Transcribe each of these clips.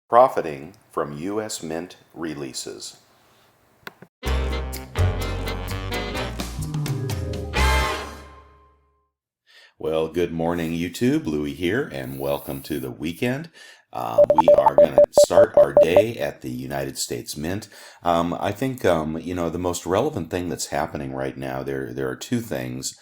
Profiting from U.S. Mint releases. Well, good morning, YouTube. Louie here, and welcome to the weekend. We are going to start our day at the United States Mint. I think, the most relevant thing that's happening right now, there are two things.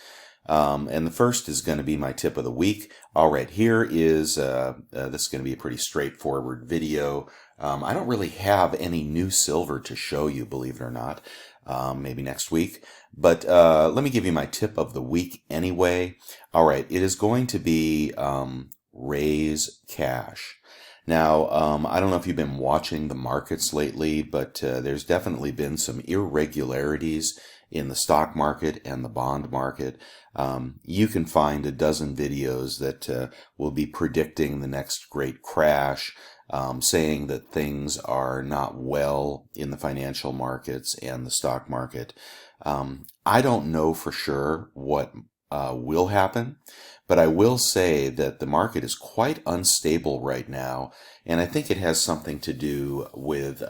And the first is going to be my tip of the week. All right, here is, this is going to be a pretty straightforward video. I don't really have any new silver to show you, believe it or not. Maybe next week. But let me give you my tip of the week anyway. All right, it is going to be raise cash. Now, I don't know if you've been watching the markets lately, but there's definitely been some irregularities in the stock market and the bond market. You can find a dozen videos that will be predicting the next great crash, saying that things are not well in the financial markets and the stock market. I don't know for sure what will happen, but I will say that the market is quite unstable right now, and I think it has something to do with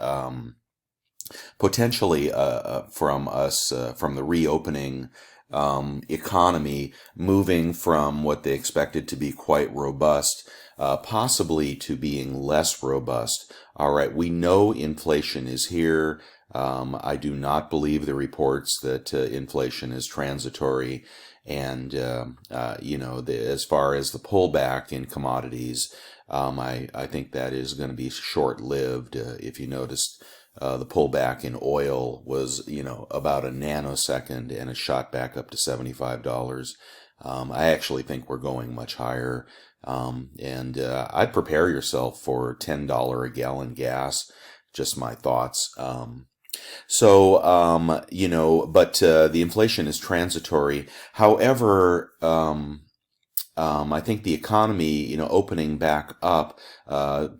potentially from the reopening economy moving from what they expected to be quite robust, possibly to being less robust. All right, we know inflation is here. I do not believe the reports that inflation is transitory, and as far as the pullback in commodities, I think that is going to be short-lived. If you noticed, the pullback in oil was, about a nanosecond, and it shot back up to $75. I actually think we're going much higher. I'd prepare yourself for $10 a gallon gas. Just my thoughts. But the inflation is transitory. However, I think the economy, opening back up,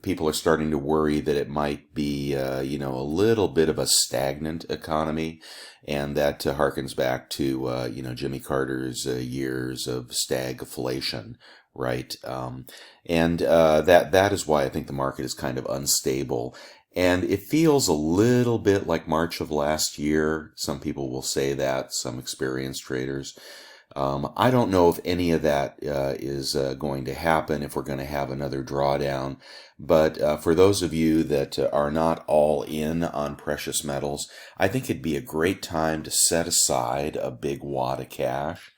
people are starting to worry that it might be, a little bit of a stagnant economy, and that harkens back to, Jimmy Carter's years of stagflation, right? That is why I think the market is kind of unstable. And it feels a little bit like March of last year. Some people will say that, some experienced traders. I don't know if any of that is going to happen, if we're going to have another drawdown. But for those of you that are not all in on precious metals, I think it'd be a great time to set aside a big wad of cash.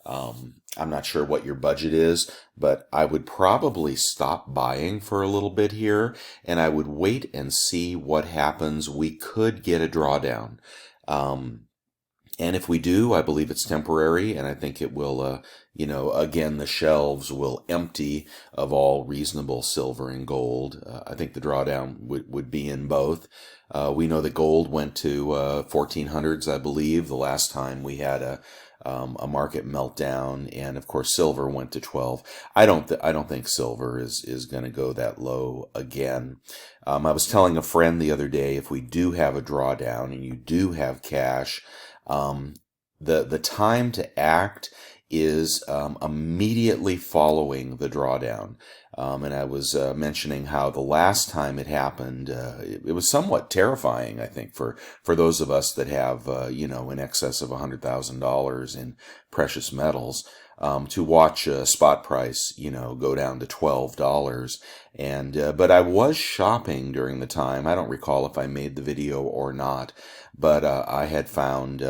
I'm not sure what your budget is, but I would probably stop buying for a little bit here, and I would wait and see what happens. We could get a drawdown. And if we do, I believe it's temporary, and I think it will, again, the shelves will empty of all reasonable silver and gold. I think the drawdown would be in both. We know that gold went to 1400s, I believe, the last time we had a market meltdown, and of course silver went to 12. I don't think silver is going to go that low again. I was telling a friend the other day, if we do have a drawdown and you do have cash, the time to act is immediately following the drawdown. And I was mentioning how the last time it happened, it was somewhat terrifying, I think, for those of us that have, in excess of $100,000 in precious metals, to watch a spot price, go down to $12. But I was shopping during the time. I don't recall if I made the video or not, but I had found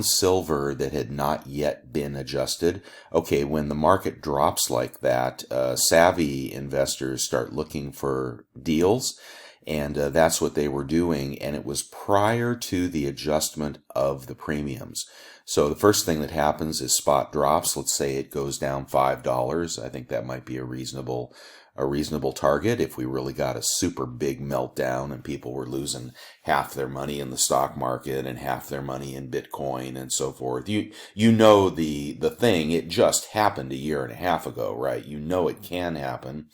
silver that had not yet been adjusted. Okay, when the market drops like that, savvy investors start looking for deals, and that's what they were doing, and it was prior to the adjustment of the premiums. So the first thing that happens is spot drops. Let's say it goes down $5. I think that might be a reasonable target if we really got a super big meltdown and people were losing half their money in the stock market and half their money in Bitcoin and so forth. You know the thing, it just happened a year and a half ago, right? You know it can happen.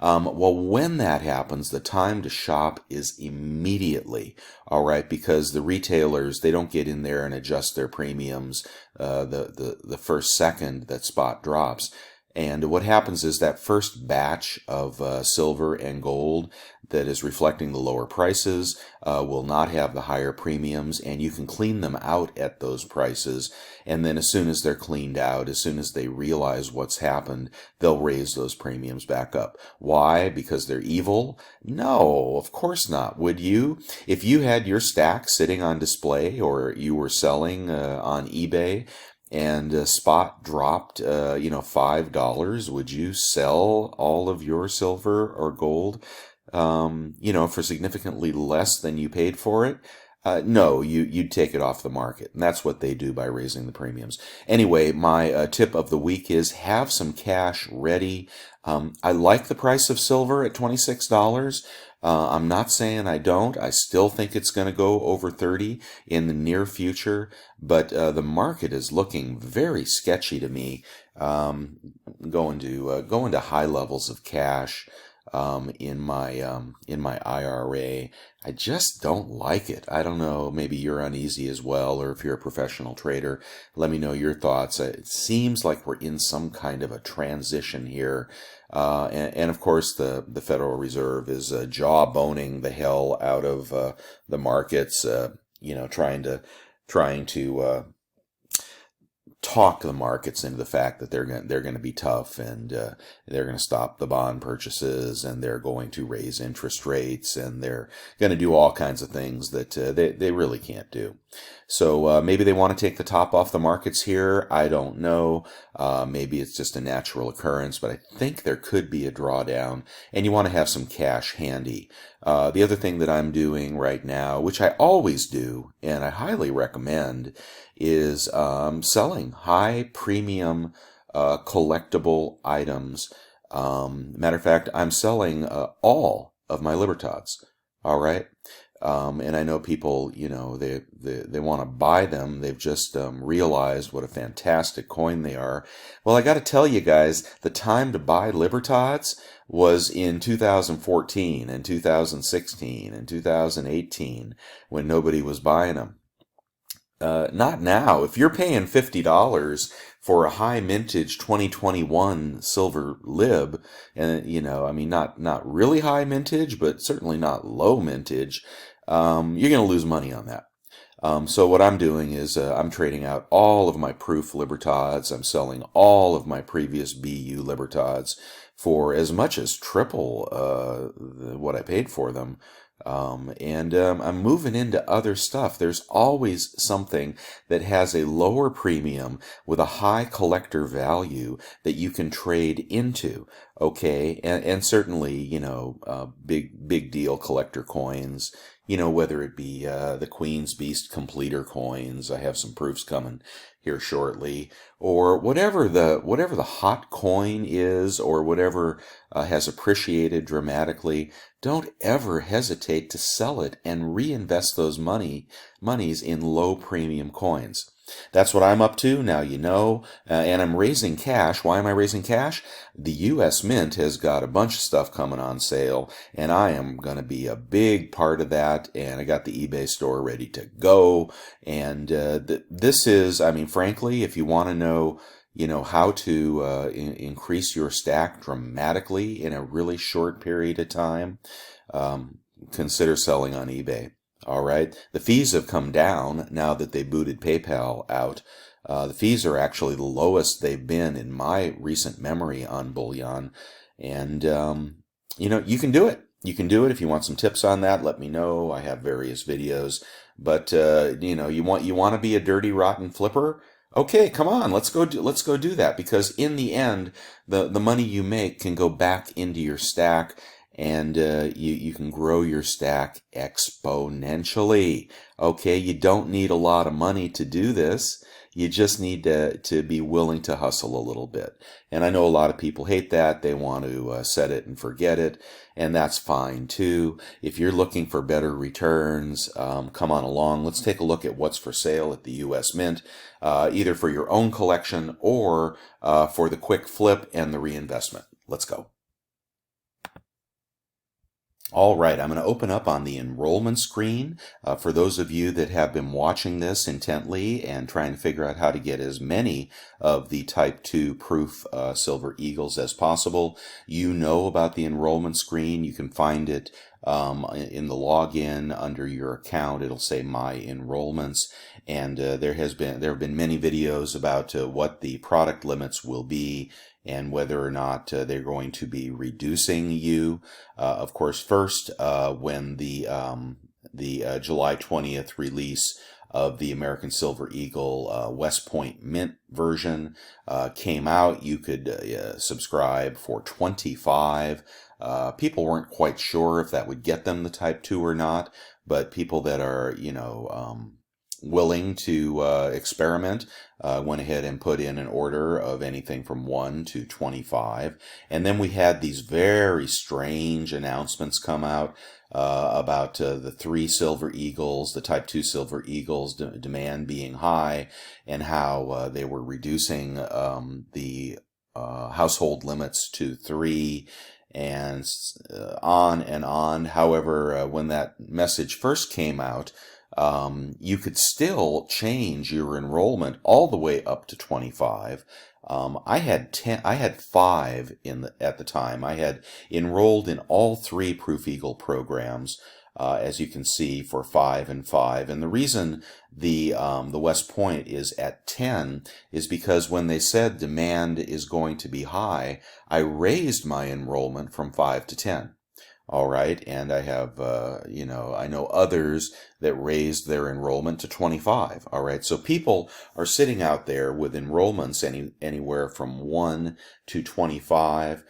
Well, when that happens, the time to shop is immediately, all right, because the retailers, they don't get in there and adjust their premiums the first second that spot drops. And what happens is that first batch of silver and gold that is reflecting the lower prices will not have the higher premiums, and you can clean them out at those prices. And then as soon as they're cleaned out, as soon as they realize what's happened, they'll raise those premiums back up. Why? Because they're evil? No, of course not. Would you? If you had your stack sitting on display, or you were selling on eBay, and spot dropped, $5, would you sell all of your silver or gold, for significantly less than you paid for it? No, you'd take it off the market, and that's what they do by raising the premiums. Anyway, my tip of the week is have some cash ready. I like the price of silver at $26. I'm not saying I don't. I still think it's going to go over 30 in the near future, but the market is looking very sketchy to me. Going to high levels of cash in my IRA. I just don't like it. I don't know, maybe you're uneasy as well, or if you're a professional trader, let me know your thoughts. It seems like we're in some kind of a transition here. And of course, the Federal Reserve is jawboning the hell out of the markets, trying to talk the markets into the fact that they're going to be tough, and they're going to stop the bond purchases, and they're going to raise interest rates, and they're going to do all kinds of things that they really can't do. So maybe they want to take the top off the markets here. I don't know. Maybe it's just a natural occurrence, but I think there could be a drawdown, and you want to have some cash handy. The other thing that I'm doing right now, which I always do, and I highly recommend, is selling high premium collectible items. Matter of fact, I'm selling all of my Libertads. All right. And I know people, they want to buy them. They've just realized what a fantastic coin they are. Well, I got to tell you guys, the time to buy Libertads was in 2014 and 2016 and 2018, when nobody was buying them. Not now. If you're paying $50 for a high mintage 2021 silver lib, and not really high mintage, but certainly not low mintage, you're going to lose money on that. So what I'm doing is I'm trading out all of my proof Libertads. I'm selling all of my previous BU Libertads for as much as triple what I paid for them. I'm moving into other stuff. There's always something that has a lower premium with a high collector value that you can trade into. Okay. And certainly, big deal collector coins, whether it be the Queen's Beast completer coins. I have some proofs coming here shortly, or whatever the hot coin is, or whatever has appreciated dramatically. Don't ever hesitate to sell it and reinvest those monies in low premium coins. That's what I'm up to now, and I'm raising cash. Why am I raising cash? The U.S. Mint has got a bunch of stuff coming on sale, and I am going to be a big part of that, and I got the eBay store ready to go. And this is, frankly, if you want to know, how to increase your stack dramatically in a really short period of time, consider selling on eBay. All right. The fees have come down now that they booted PayPal out. The fees are actually the lowest they've been in my recent memory on bullion. And, you can do it. You can do it. If you want some tips on that, let me know. I have various videos. But, you want to be a dirty, rotten flipper? Okay, come on, let's go do that, because in the end, the money you make can go back into your stack, and you can grow your stack exponentially. Okay, you don't need a lot of money to do this. You just need to be willing to hustle a little bit. And I know a lot of people hate that. They want to set it and forget it, and that's fine too. If you're looking for better returns, come on along. Let's take a look at what's for sale at the U.S. Mint, either for your own collection or for the quick flip and the reinvestment. Let's go. All right, I'm going to open up on the enrollment screen. For those of you that have been watching this intently and trying to figure out how to get as many of the Type 2 proof Silver Eagles as possible, you know about the enrollment screen. You can find it in the login under your account. It'll say My Enrollments, and there have been many videos about what the product limits will be and whether or not they're going to be reducing you. Of course, first, when the July 20th release of the American Silver Eagle West Point Mint version came out, you could subscribe for $25. People weren't quite sure if that would get them the Type 2 or not, but people that are, willing to experiment went ahead and put in an order of anything from 1 to 25. And then we had these very strange announcements come out about the 3 Silver Eagles, the Type 2 Silver Eagles, demand being high, and how they were reducing the household limits to 3, and on and on. However, when that message first came out, you could still change your enrollment all the way up to 25. I had 5 at the time. I had enrolled in all 3 Proof Eagle programs, as you can see, for 5 and 5. And the reason the West Point is at 10 is because when they said demand is going to be high, I raised my enrollment from 5 to 10. All right, and I have, I know others that raised their enrollment to 25. All right, so people are sitting out there with enrollments anywhere from 1 to 25.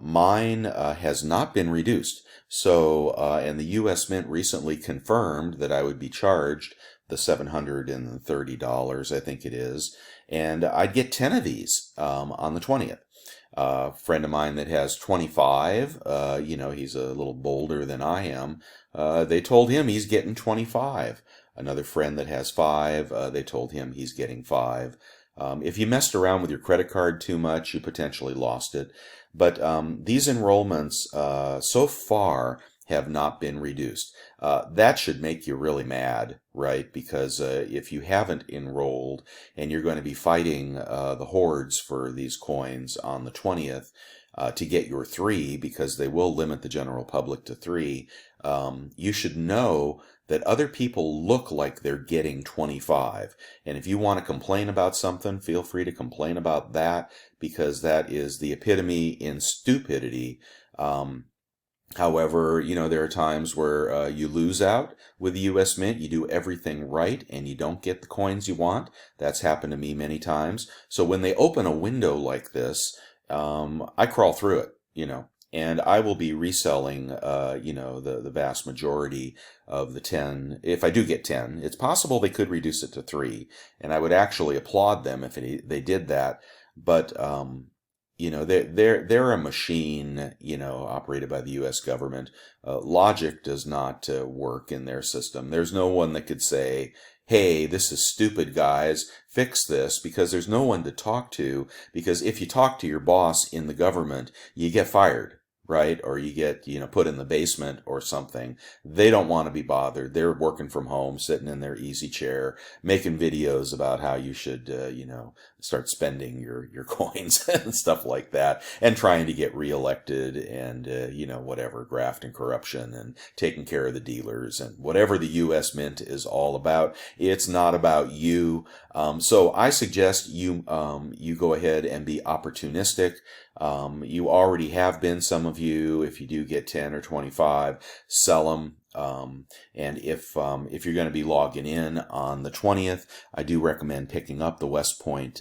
Mine has not been reduced. So, and the U.S. Mint recently confirmed that I would be charged the $730, I think it is, and I'd get 10 of these on the 20th. Friend of mine that has 25, he's a little bolder than I am. They told him he's getting 25. Another friend that has 5, they told him he's getting 5. If you messed around with your credit card too much, you potentially lost it. But these enrollments so far have not been reduced. That should make you really mad, right? Because if you haven't enrolled and you're going to be fighting the hordes for these coins on the 20th to get your 3, because they will limit the general public to 3, you should know that other people look like they're getting 25. And if you want to complain about something, feel free to complain about that, because that is the epitome in stupidity. However, there are times where you lose out with the U.S. Mint. You do everything right and you don't get the coins you want. That's happened to me many times. So when they open a window like this, I crawl through it, and I will be reselling, the vast majority of the 10. If I do get 10, it's possible they could reduce it to 3, and I would actually applaud them if they did that. But, they're a machine, operated by the U.S. government. Logic does not work in their system. There's no one that could say, hey, this is stupid, guys, fix this, because there's no one to talk to, because if you talk to your boss in the government, you get fired, right? Or you get, put in the basement or something. They don't want to be bothered. They're working from home, sitting in their easy chair, making videos about how you should, start spending your coins and stuff like that, and trying to get reelected and, whatever, graft and corruption and taking care of the dealers and whatever the U.S. Mint is all about. It's not about you. So I suggest you go ahead and be opportunistic. You already have been, some of you. If you do get 10 or 25, sell them. And if you're going to be logging in on the 20th, I do recommend picking up the West Point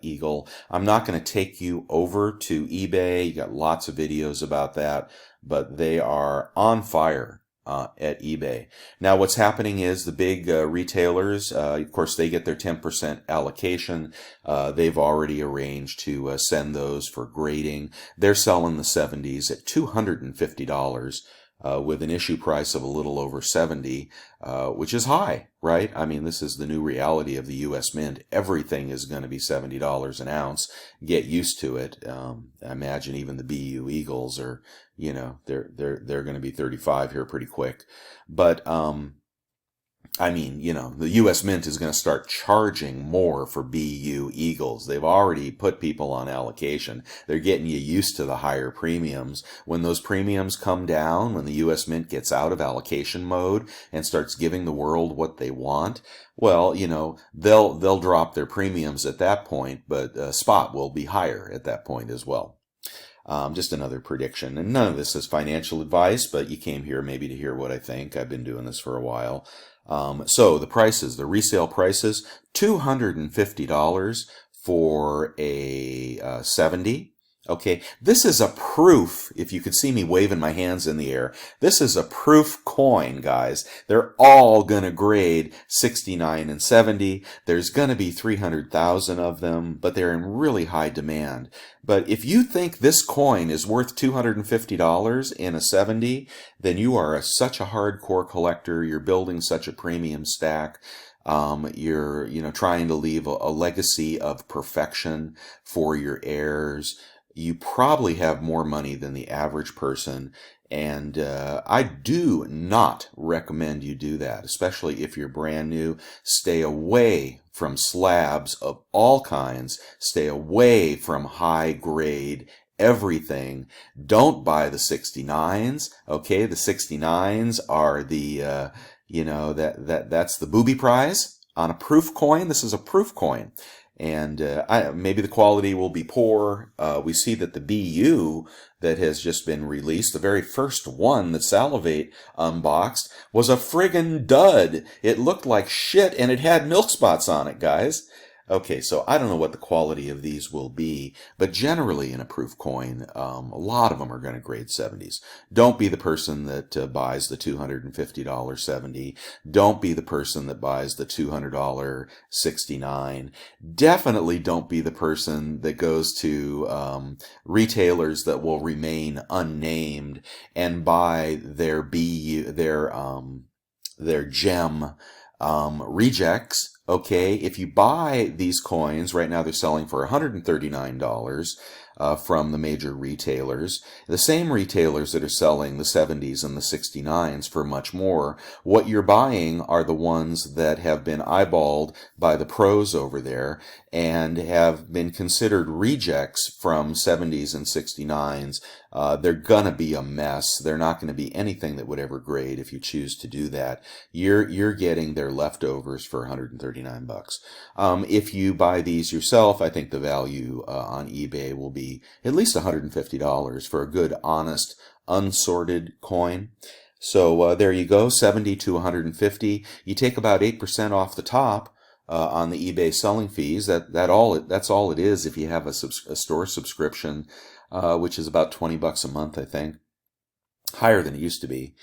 Eagle. I'm not going to take you over to eBay. You got lots of videos about that, but they are on fire at eBay. Now what's happening is the big retailers, of course, they get their 10% allocation. They've already arranged to send those for grading. They're selling the 70s at $250. with an issue price of a little over 70, which is high, right? I mean, this is the new reality of the U.S. Mint. Everything is going to be $70 an ounce. Get used to it. I imagine even the BU Eagles are, they're going to be 35 here pretty quick. But I mean, the U.S. Mint is going to start charging more for BU Eagles. They've already put people on allocation. They're getting you used to the higher premiums. When those premiums come down, when the U.S. Mint gets out of allocation mode and starts giving the world what they want, well, they'll drop their premiums at that point, but spot will be higher at that point as well. Just another prediction. And none of this is financial advice, but you came here maybe to hear what I think. I've been doing this for a while. So the prices, the resale prices, $250 for a 70. Okay, this is a proof, if you could see me waving my hands in the air, this is a proof coin, guys. They're all going to grade 69 and 70. There's going to be 300,000 of them, but they're in really high demand. But if you think this coin is worth $250 in a 70, then you are such a hardcore collector. You're building such a premium stack. You're, trying to leave a legacy of perfection for your heirs. You probably have more money than the average person, and I do not recommend you do that, especially if you're brand new. Stay away from slabs of all kinds. Stay away from high grade everything. Don't buy the 69s, okay? The 69s are the, that's the booby prize on a proof coin. This is a proof coin. And maybe the quality will be poor. We see that the BU that has just been released, the very first one that Salivate unboxed, was a friggin' dud. It looked like shit, and it had milk spots on it, guys. Okay, so I don't know what the quality of these will be, but generally in a proof coin, a lot of them are going to grade 70s. Don't be the person that buys the $250 70. Don't be the person that buys the $200 69. Definitely don't be the person that goes to retailers that will remain unnamed and buy their gem rejects. Okay, if you buy these coins, right now they're selling for $139 from the major retailers. The same retailers that are selling the 70s and the 69s for much more. What you're buying are the ones that have been eyeballed by the pros over there and have been considered rejects from 70s and 69s. They're gonna be a mess. They're not gonna be anything that would ever grade if you choose to do that. You're getting their leftovers for $139. If you buy these yourself, I think the value on eBay will be at least $150 for a good, honest, unsorted coin. So there you go, 70 to 150. You take about 8% off the top on the eBay selling fees. That's all it is if you have a store subscription, which is about $20 a month, I think. Higher than it used to be.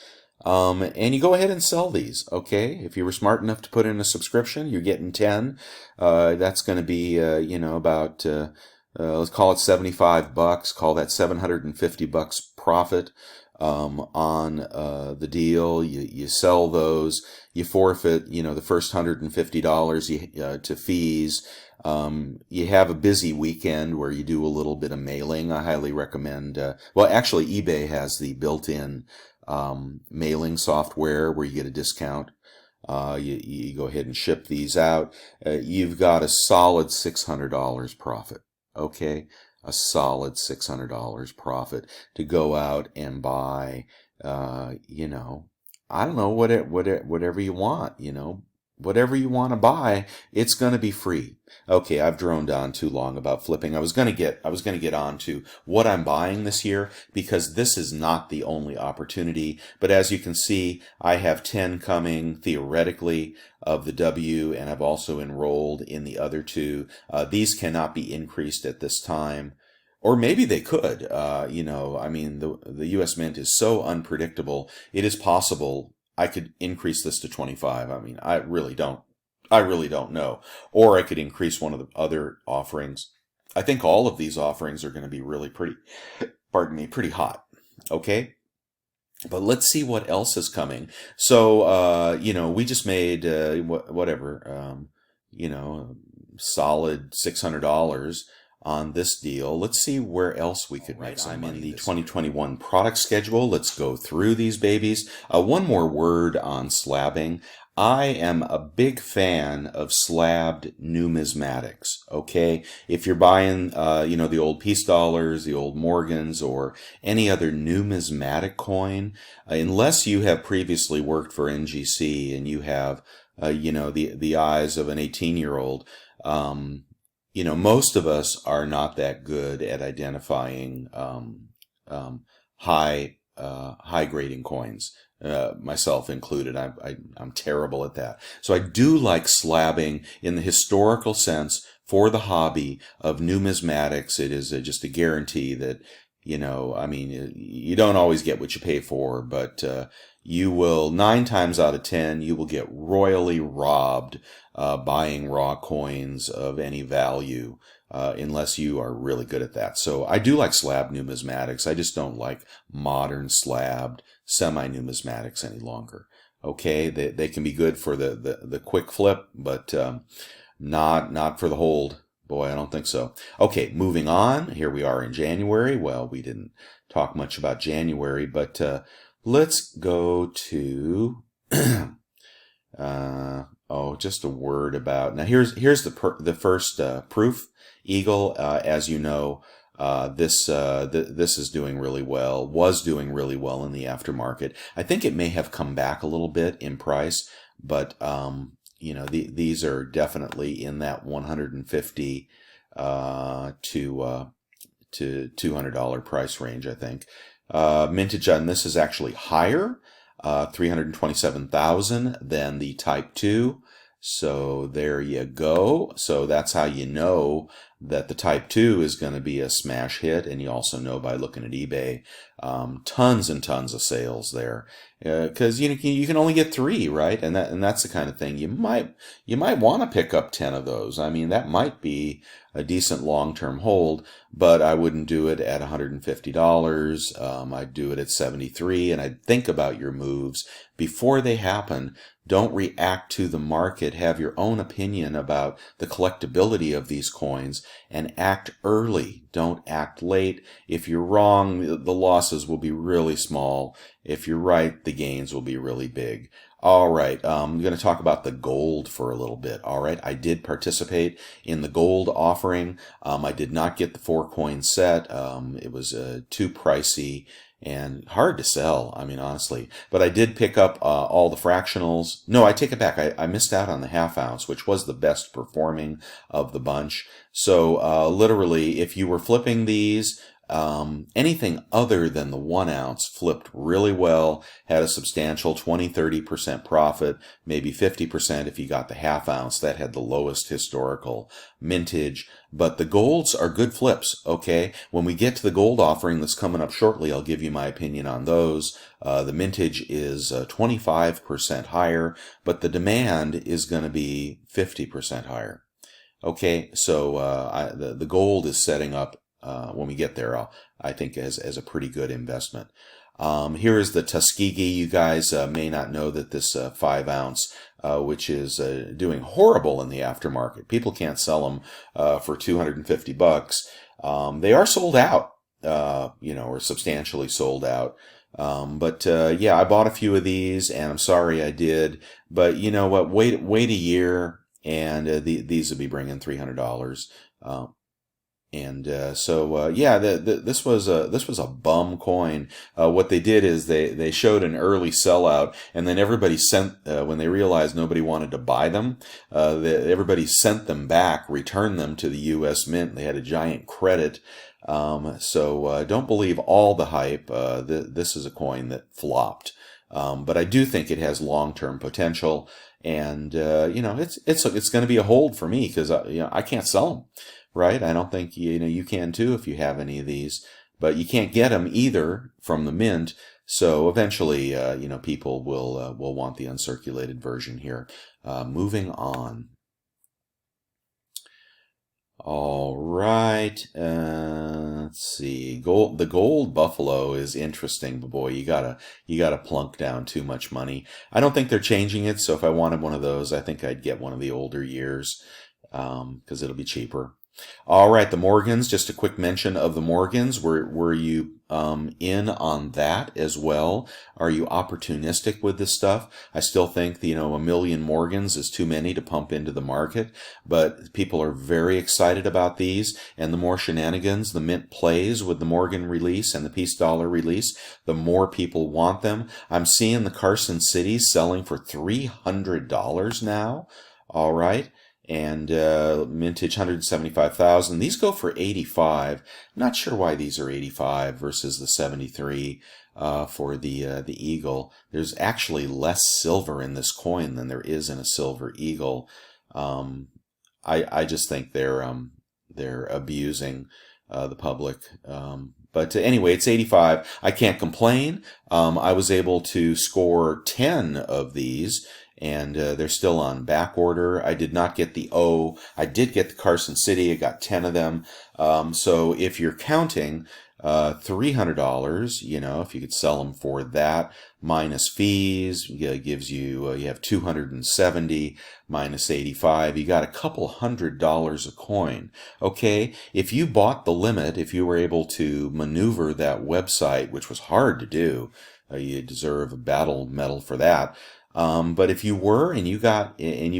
And you go ahead and sell these, okay? If you were smart enough to put in a subscription, you're getting 10. That's going to be, about, let's call it $75. Call that $750 profit on the deal. You sell those. You forfeit, the first $150 to fees. You have a busy weekend where you do a little bit of mailing. I highly recommend, actually eBay has the built-in mailing software where you get a discount. You go ahead and ship these out. You've got a solid $600 profit. Okay, a solid $600 profit to go out and buy. I don't know, whatever you want. Whatever you want to buy, it's going to be free. Okay, I've droned on too long about flipping. I was going to get on to what I'm buying this year, because this is not the only opportunity. But as you can see, I have 10 coming theoretically of the W, and I've also enrolled in the other two. These cannot be increased at this time. Or maybe they could. I mean, the U.S. Mint is so unpredictable. It is possible I could increase this to 25. I mean, I really don't know. Or I could increase one of the other offerings. I think all of these offerings are going to be really pretty hot. Okay? But let's see what else is coming. So, we just made, whatever, solid $600 on this deal. Let's see where else we could make some money. I'm in the 2021 product schedule. Let's go through these babies. One more word on slabbing. I am a big fan of slabbed numismatics, okay? If you're buying, the old peace dollars, the old Morgans, or any other numismatic coin, unless you have previously worked for NGC and you have, the eyes of an 18-year-old, most of us are not that good at identifying high grading coins. Myself included. I'm terrible at that. So I do like slabbing in the historical sense for the hobby of numismatics. It is just a guarantee that, you don't always get what you pay for, but you will, 9 times out of 10, you will get royally robbed buying raw coins of any value. Unless you are really good at that. So I do like slab numismatics. I just don't like modern slabbed semi-numismatics any longer. Okay, they can be good for the quick flip, but not for the hold. Boy, I don't think so. Okay, moving on. Here we are in January. Well, we didn't talk much about January, but let's go to just a word about. Now here's the first proof. Eagle, as you know, this is doing really well, was doing really well in the aftermarket. I think it may have come back a little bit in price, but these are definitely in that $150 to $200 price range, I think. Mintage on this is actually higher, 327,000 than the Type 2. So there you go. So that's how you know that the Type 2 is going to be a smash hit, and you also know by looking at eBay, tons and tons of sales there, because you can only get 3, right? And that's the kind of thing you might want to pick up 10 of those. I mean, that might be a decent long-term hold, but I wouldn't do it at $150. I'd do it at 73, and I'd think about your moves before they happen. Don't react to the market. Have your own opinion about the collectability of these coins and act early. Don't act late. If you're wrong, the losses will be really small. If you're right, the gains will be really big. All right, I'm going to talk about the gold for a little bit. All right, I did participate in the gold offering. I did not get the 4-coin set. It was too pricey and hard to sell, I mean, honestly. But I did pick up all the fractionals. No, I take it back. I missed out on the half ounce, which was the best performing of the bunch. So literally, if you were flipping these, anything other than the 1 ounce flipped really well, had a substantial 20-30% profit, maybe 50% if you got the half ounce. That had the lowest historical mintage. But the golds are good flips, okay? When we get to the gold offering that's coming up shortly, I'll give you my opinion on those. The mintage is 25% higher, but the demand is going to be 50% higher. Okay, so the gold is setting up, when we get there, I think as a pretty good investment. Here is the Tuskegee. You guys may not know that this 5 ounce, which is doing horrible in the aftermarket. People can't sell them for $250. They are sold out, or substantially sold out. But I bought a few of these, and I'm sorry I did. But you know what? Wait a year, and these will be bringing $300. This was a bum coin. What they did is they showed an early sellout, and then everybody sent, when they realized nobody wanted to buy them, everybody sent them back, returned them to the U.S. Mint. They had a giant credit. So don't believe all the hype. This is a coin that flopped. But I do think it has long-term potential, and it's going to be a hold for me, because I can't sell them. Right? I don't think you can too if you have any of these, but you can't get them either from the mint. So eventually, people will want the uncirculated version here. Moving on. All right. Let's see. The gold buffalo is interesting, but boy, you gotta plunk down too much money. I don't think they're changing it, so if I wanted one of those, I think I'd get one of the older years, because it'll be cheaper. All right, the Morgans. Just a quick mention of the Morgans. Were you in on that as well? Are you opportunistic with this stuff? I still think a million Morgans is too many to pump into the market, but people are very excited about these. And the more shenanigans the Mint plays with the Morgan release and the Peace Dollar release, the more people want them. I'm seeing the Carson Cities selling for $300 now. All right. And mintage 175,000. These go for 85. Not sure why these are 85 versus the 73 for the eagle. There's actually less silver in this coin than there is in a silver eagle. I just think they're abusing the public. But anyway, it's 85. I can't complain. I was able to score 10 of these, and they're still on back order. I did not get the O. I did get the Carson City. I got 10 of them. So if you're counting $300, if you could sell them for that, minus fees, gives you, you have 270 minus 85. You got a couple $100 a coin. Okay, if you bought the limit, if you were able to maneuver that website, which was hard to do, you deserve a battle medal for that. But if you were and you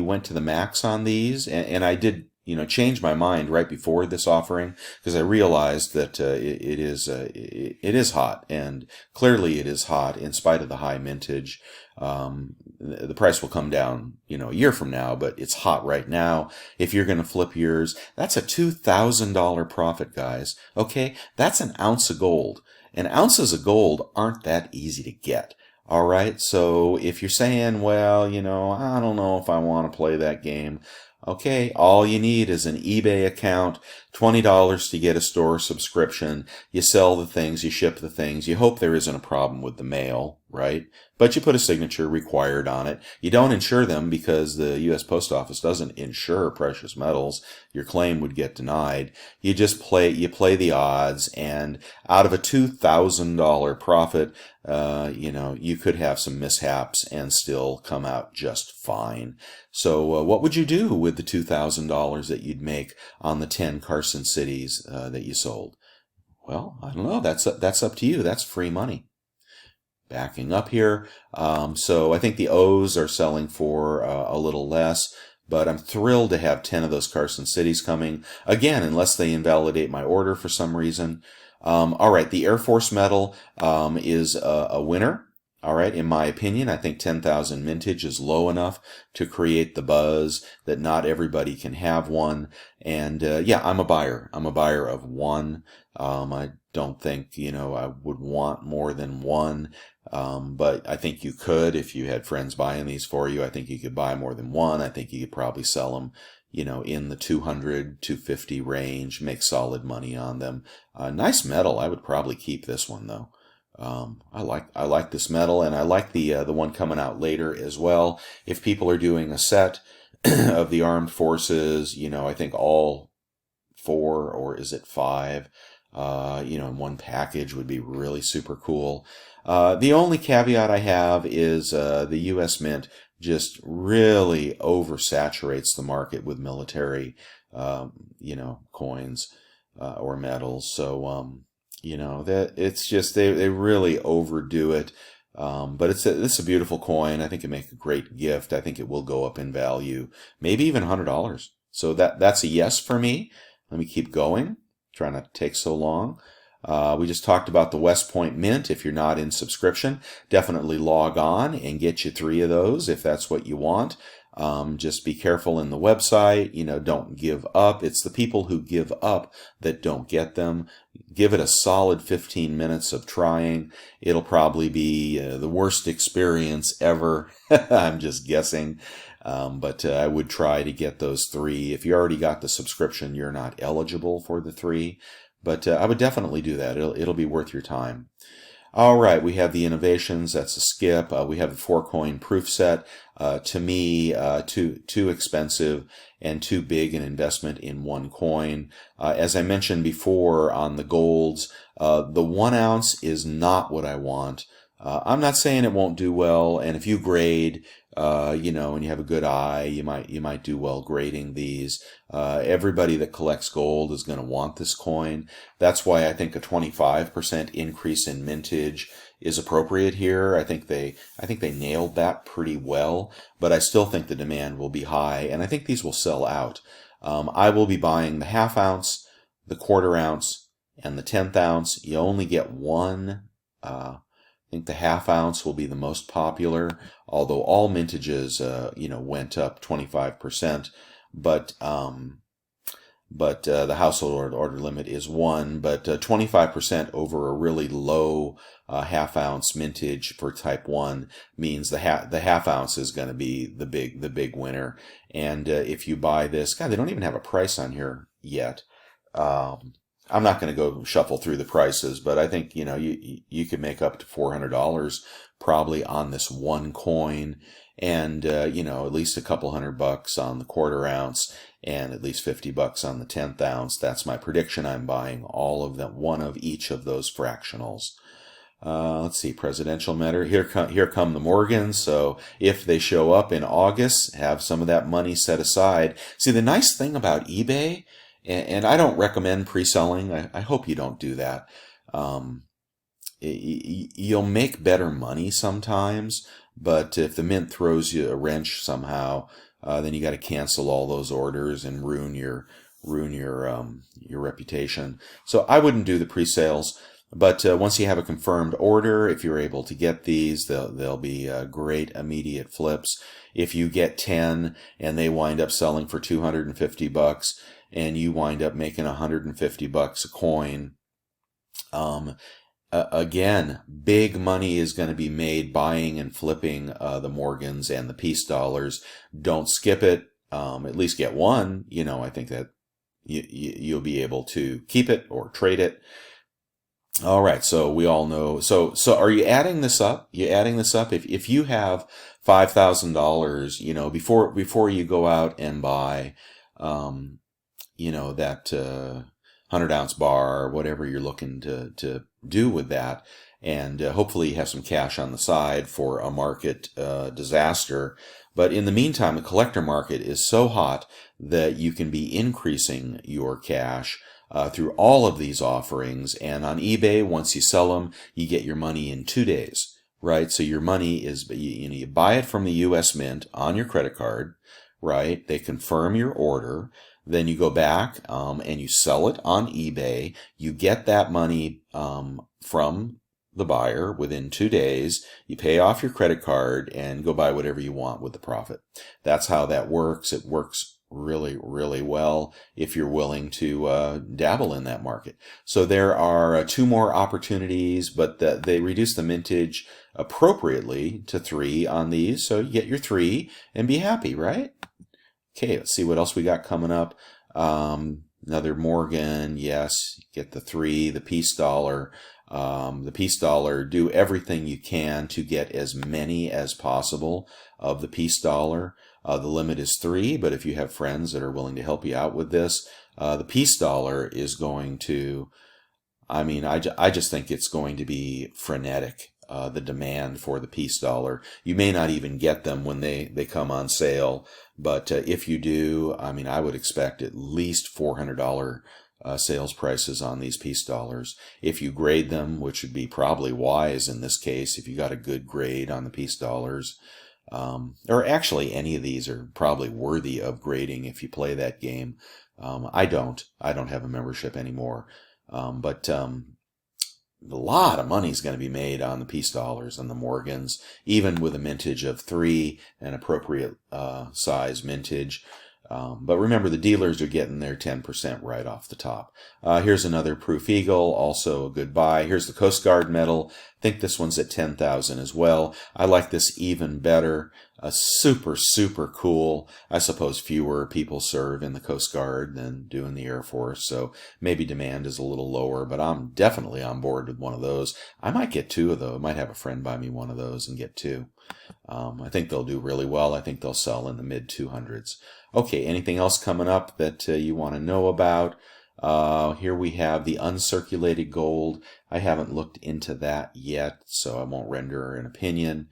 went to the max on these, and I did, change my mind right before this offering, because I realized that it is hot, and clearly it is hot in spite of the high mintage. The price will come down, a year from now, but it's hot right now. If you're going to flip yours, that's a $2,000 profit, guys. Okay, that's an ounce of gold, and ounces of gold aren't that easy to get. All right, so if you're saying, well, I don't know if I want to play that game, okay, all you need is an eBay account, $20 to get a store subscription. You sell the things, you ship the things. You hope there isn't a problem with the mail, right? But you put a signature required on it. You don't insure them because the U.S. Post Office doesn't insure precious metals. Your claim would get denied. You just play the odds, and out of a $2,000 profit, you could have some mishaps and still come out just fine. So what would you do with the $2,000 that you'd make on the 10 Carson Cities that you sold? Well, I don't know. That's up to you. That's free money. Backing up here, so I think the O's are selling for a little less, but I'm thrilled to have 10 of those Carson Cities coming. Again, unless they invalidate my order for some reason. All right, the Air Force medal is a winner. All right, in my opinion, I think 10,000 mintage is low enough to create the buzz that not everybody can have one. And yeah, I'm a buyer. I'm a buyer of one. I don't think, I would want more than one. But I think you could, if you had friends buying these for you, I think you could buy more than one. I think you could probably sell them, in the 200, 250 range, make solid money on them. Nice metal. I would probably keep this one though. I like this metal, and I like the one coming out later as well. If people are doing a set of the armed forces, I think all 4, or is it 5, in one package would be really super cool. The only caveat I have is the U.S. Mint just really oversaturates the market with military, coins or metals. So, that it's just they really overdo it. But it's a beautiful coin. I think it make a great gift. I think it will go up in value, maybe even $100. So that's a yes for me. Let me keep going. Try not to take so long. We just talked about the West Point Mint. If you're not in subscription, definitely log on and get you 3 of those if that's what you want. Just be careful in the website. Don't give up. It's the people who give up that don't get them. Give it a solid 15 minutes of trying. It'll probably be the worst experience ever. I'm just guessing. But I would try to get those 3. If you already got the subscription, you're not eligible for the 3. But I would definitely do that. It'll be worth your time. All right, we have the Innovations. That's a skip. We have the 4-coin proof set. To me, too expensive and too big an investment in one coin. As I mentioned before on the golds, the 1 ounce is not what I want. I'm not saying it won't do well, and if you grade, and you have a good eye, you might do well grading these. Everybody that collects gold is going to want this coin. That's why I think a 25% increase in mintage is appropriate here. I think they nailed that pretty well, but I still think the demand will be high, and I think these will sell out. I will be buying the 1/2 ounce, the 1/4 ounce, and the 1/10 ounce. You only get one. I think the 1/2 ounce will be the most popular, although all mintages, went up 25%. But the household order limit is 1. But 25% over a really low 1/2 ounce mintage for Type 1 means the 1/2 ounce is going to be the big winner. And if you buy this, God, they don't even have a price on here yet. I'm not going to go shuffle through the prices, but I think, you could make up to $400 probably on this one coin, and, at least a couple $100 on the 1/4 ounce, and at least $50 on the 1/10 ounce. That's my prediction. I'm buying all of them, one of each of those fractionals. Let's see, presidential matter. Here come the Morgans. So if they show up in August, have some of that money set aside. See, the nice thing about eBay, and I don't recommend pre-selling. I hope you don't do that. You'll make better money sometimes, but if the mint throws you a wrench somehow, then you got to cancel all those orders and ruin your reputation. So I wouldn't do the pre-sales. But once you have a confirmed order, if you're able to get these, they'll be great immediate flips. If you get 10 and they wind up selling for $250, and you wind up making $150 a coin, again, big money is going to be made buying and flipping the Morgans and the peace dollars. Don't skip it. At least get one. I think that you'll be able to keep it or trade it. All right, so we all know. So are you adding this up? You adding this up? If you have $5,000, before you go out and buy, that 100-ounce bar, or whatever you're looking to do with that, and hopefully you have some cash on the side for a market disaster. But in the meantime, the collector market is so hot that you can be increasing your cash through all of these offerings. And on eBay, once you sell them, you get your money in 2 days, right? So your money is, you buy it from the U.S. Mint on your credit card, right? They confirm your order. Then you go back and you sell it on eBay. You get that money from the buyer within 2 days. You pay off your credit card and go buy whatever you want with the profit. That's how that works. It works really, really well if you're willing to dabble in that market. So there are 2 more opportunities, but they reduce the mintage appropriately to 3 on these. So you get your 3 and be happy, right? Okay, let's see what else we got coming up. Another Morgan, yes, get the 3, the peace dollar. The peace dollar, do everything you can to get as many as possible of the peace dollar. The limit is 3, but if you have friends that are willing to help you out with this, the peace dollar is going to, I just think it's going to be frenetic. The demand for the peace dollar. You may not even get them when they come on sale, but if you do, I would expect at least $400 sales prices on these peace dollars. If you grade them, which would be probably wise in this case, if you got a good grade on the peace dollars, or actually any of these are probably worthy of grading if you play that game. I don't have a membership anymore, but a lot of money is going to be made on the peace dollars and the Morgans, even with a mintage of 3, an appropriate size mintage. But remember, the dealers are getting their 10% right off the top. Here's another Proof Eagle, also a good buy. Here's the Coast Guard medal. I think this one's at 10,000 as well. I like this even better. super, super cool. I suppose fewer people serve in the Coast Guard than do in the Air Force, so maybe demand is a little lower, but I'm definitely on board with one of those. I might get two of those. I might have a friend buy me one of those and get two. I think they'll do really well. I think they'll sell in the mid 200s. Okay, anything else coming up that you want to know about? Here we have the uncirculated gold. I haven't looked into that yet, so I won't render an opinion.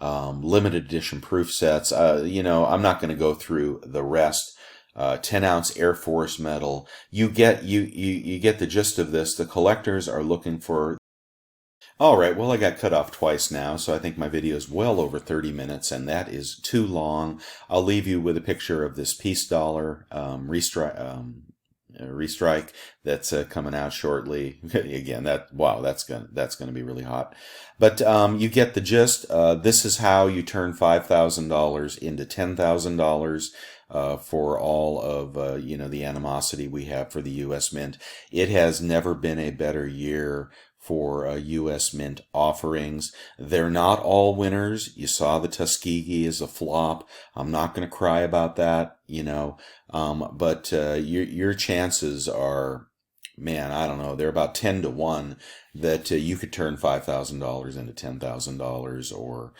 Limited edition proof sets. I'm not going to go through the rest. 10-ounce Air Force medal. You get the gist of this. The collectors are looking for. All right, well, I got cut off twice now, so I think my video is well over 30 minutes, and that is too long. I'll leave you with a picture of this peace dollar restrike that's coming out shortly. Again, that's gonna be really hot. But you get the gist. This is how you turn $5,000 into $10,000. For all of the animosity we have for the U.S. Mint. It has never been a better year for U.S. Mint offerings. They're not all winners. You saw the Tuskegee as a flop. I'm not going to cry about that, but your chances are, man, I don't know, they're about 10 to 1 that you could turn $5,000 into $10,000 or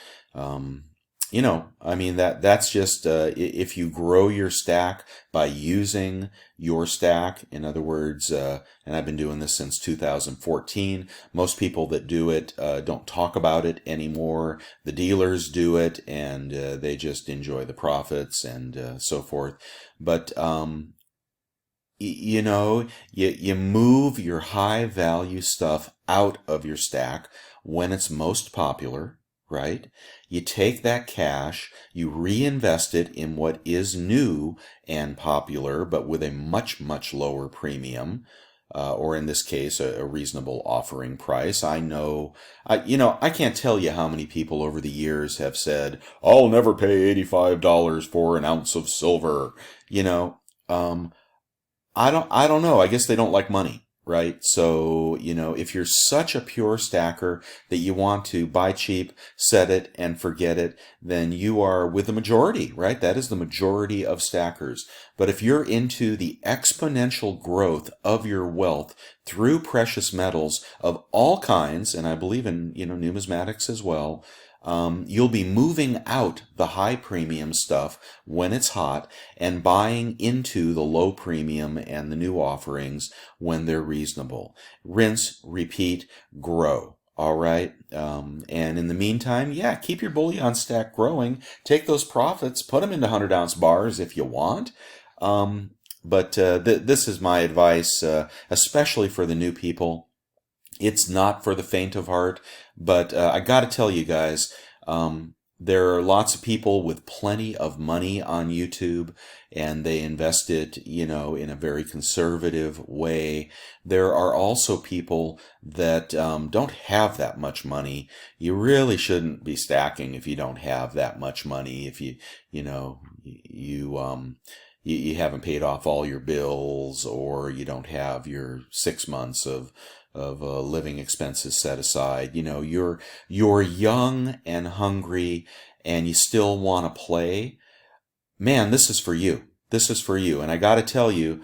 that's just if you grow your stack by using your stack. In other words, and I've been doing this since 2014. Most people that do it don't talk about it anymore. The dealers do it, and they just enjoy the profits and so forth. But you move your high value stuff out of your stack when it's most popular. Right? You take that cash, you reinvest it in what is new and popular, but with a much, much lower premium, or in this case, a reasonable offering price. I can't tell you how many people over the years have said, I'll never pay $85 for an ounce of silver. I don't know. I guess they don't like money. Right? So, if you're such a pure stacker that you want to buy cheap, set it, and forget it, then you are with the majority, right? That is the majority of stackers. But if you're into the exponential growth of your wealth through precious metals of all kinds, and I believe in, numismatics as well, you'll be moving out the high premium stuff when it's hot and buying into the low premium and the new offerings when they're reasonable. Rinse, repeat, grow. All right. And in the meantime, keep your bullion stack growing. Take those profits, put them into 100-ounce bars if you want. But this is my advice, especially for the new people. It's not for the faint of heart, but I got to tell you guys, there are lots of people with plenty of money on YouTube, and they invest it, in a very conservative way. There are also people that don't have that much money. You really shouldn't be stacking if you don't have that much money. If you haven't paid off all your bills, or you don't have your 6 months of living expenses set aside. You're young and hungry and you still want to play. Man, this is for you. This is for you. And I got to tell you,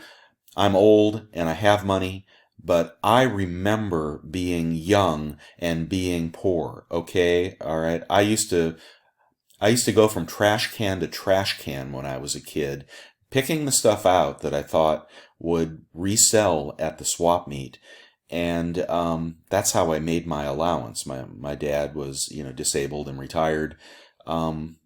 I'm old and I have money, but I remember being young and being poor. Okay. All right. I used to go from trash can to trash can when I was a kid, picking the stuff out that I thought would resell at the swap meet. And that's how I made my allowance. My dad was, disabled and retired. And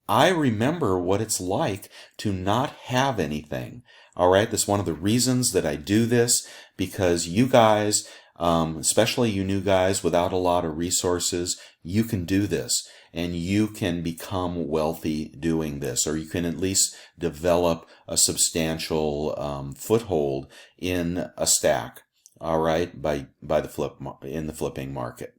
I remember what it's like to not have anything. All right. That's one of the reasons that I do this, because you guys, especially you new guys without a lot of resources, you can do this. And you can become wealthy doing this, or you can at least develop a substantial foothold in a stack. All right, by the flipping market.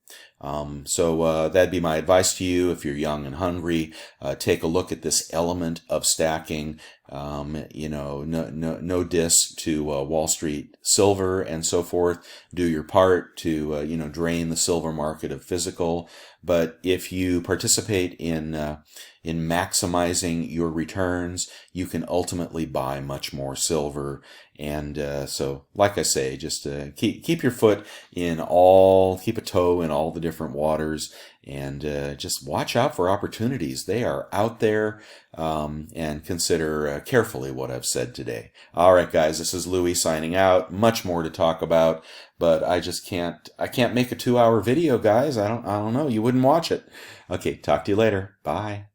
So that'd be my advice to you if you're young and hungry. Take a look at this element of stacking. No diss to Wall Street silver and so forth. Do your part to drain the silver market of physical. But if you participate in maximizing your returns, you can ultimately buy much more silver. And so, like I say, just keep your foot keep a toe in all the different waters, and just watch out for opportunities. They are out there, and consider carefully what I've said today. All right, guys, this is Louie signing out. Much more to talk about, but I can't make a 2-hour video, guys. I don't know. You wouldn't watch it. Okay, talk to you later. Bye.